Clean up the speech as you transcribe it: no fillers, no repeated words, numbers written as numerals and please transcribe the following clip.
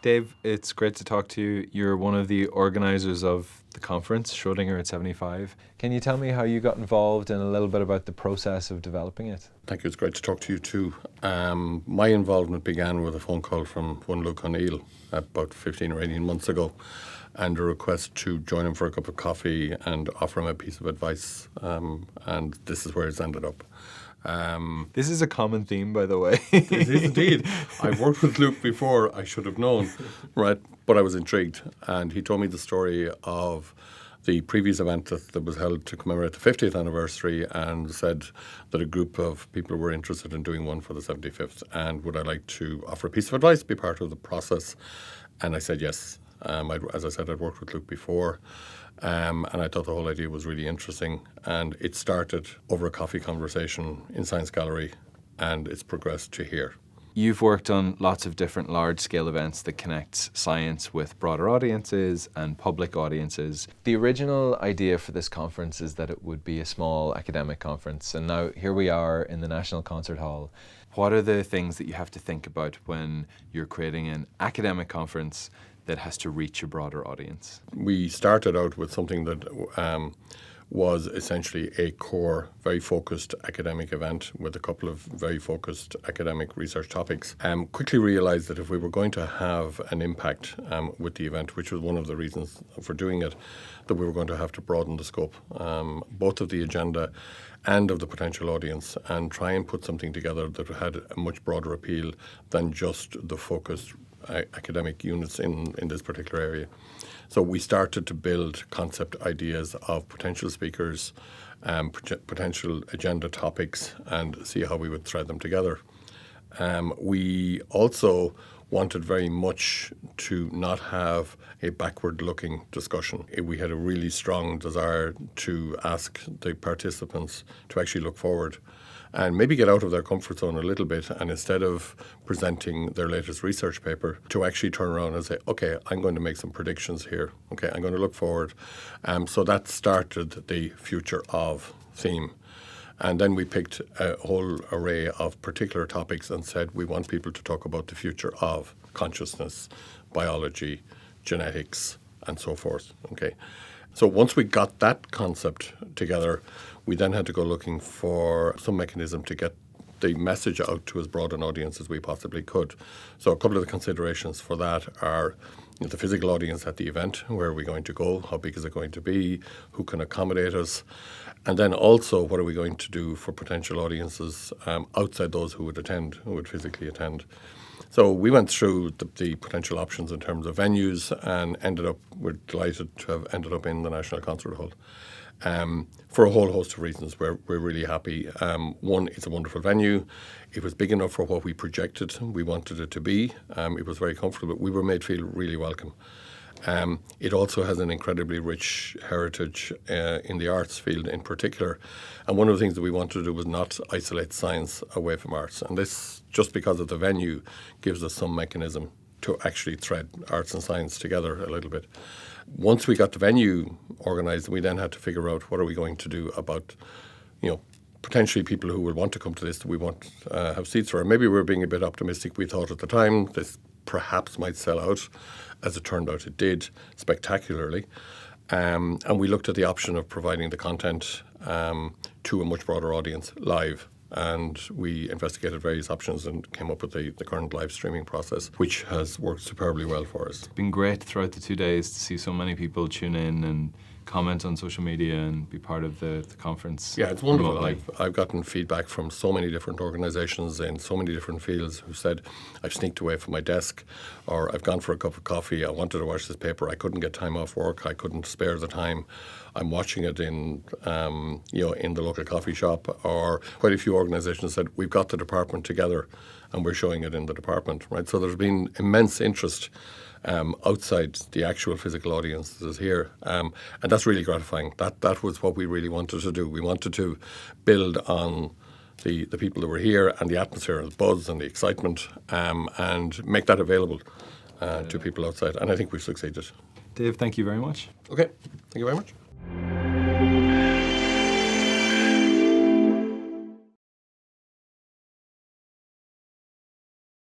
Dave, it's great to talk to you. You're one of the organisers of the conference, Schrödinger at 75. Can you tell me how you got involved and a little bit about the process of developing it? Thank you. It's great to talk to you too. My involvement began with a phone call from one Luke O'Neill about 15 or 18 months ago, and a request to join him for a cup of coffee and offer him a piece of advice. And this is where it's ended up. This is a common theme, by the way. It is indeed. I've worked with Luke before, I should have known, right? But I was intrigued. And he told me the story of the previous event that was held to commemorate the 50th anniversary, and said that a group of people were interested in doing one for the 75th. And would I like to offer a piece of advice, be part of the process? And I said yes. As I said, I'd worked with Luke before. And I thought the whole idea was really interesting. And it started over a coffee conversation in Science Gallery, and it's progressed to here. You've worked on lots of different large-scale events that connect science with broader audiences and public audiences. The original idea for this conference is that it would be a small academic conference, and now here we are in the National Concert Hall. What are the things that you have to think about when you're creating an academic conference that has to reach a broader audience? We started out with something that was essentially a core, very focused academic event with a couple of very focused academic research topics. Quickly realised that if we were going to have an impact with the event, which was one of the reasons for doing it, that we were going to have to broaden the scope, both of the agenda and of the potential audience, and try and put something together that had a much broader appeal than just the focused academic units in this particular area. So we started to build concept ideas of potential speakers, potential agenda topics, and see how we would thread them together. We also wanted very much to not have a backward-looking discussion. We had a really strong desire to ask the participants to actually look forward and maybe get out of their comfort zone a little bit, and instead of presenting their latest research paper, to actually turn around and say, okay, I'm going to make some predictions here. Okay, I'm going to look forward. So that started the future of theme. And then we picked a whole array of particular topics and said we want people to talk about the future of consciousness, biology, genetics, and so forth. Okay. So once we got that concept together, we then had to go looking for some mechanism to get the message out to as broad an audience as we possibly could. So a couple of the considerations for that are the physical audience at the event. Where are we going to go? How big is it going to be? Who can accommodate us? And then also, what are we going to do for potential audiences outside those who would attend, who would physically attend? So we went through the potential options in terms of venues, and we're delighted to have ended up in the National Concert Hall. For a whole host of reasons, we're really happy. One, it's a wonderful venue. It was big enough for what we projected we wanted it to be. It was very comfortable. We were made feel really welcome. It also has an incredibly rich heritage in the arts field in particular. And one of the things that we wanted to do was not isolate science away from arts. And this, just because of the venue, gives us some mechanism to actually thread arts and science together a little bit. Once we got the venue organised, we then had to figure out what are we going to do about, potentially people who will want to come to this that we want have seats for. Maybe we were being a bit optimistic. We thought at the time this perhaps might sell out. As it turned out, it did spectacularly. And we looked at the option of providing the content to a much broader audience live. And we investigated various options and came up with the current live streaming process, which has worked superbly well for us. It's been great throughout the 2 days to see so many people tune in and comment on social media and be part of the conference. Yeah, it's wonderful. Remotely. I've gotten feedback from so many different organisations in so many different fields who said, I've sneaked away from my desk, or I've gone for a cup of coffee, I wanted to watch this paper, I couldn't get time off work, I couldn't spare the time. I'm watching it in the local coffee shop. Or quite a few organisations said, we've got the department together and we're showing it in the department, right? So there's been immense interest outside the actual physical audience that is here. And that's really gratifying. That was what we really wanted to do. We wanted to build on the people that were here and the atmosphere and the buzz and the excitement and make that available to people outside. And I think we've succeeded. Dave, thank you very much. Okay, thank you very much.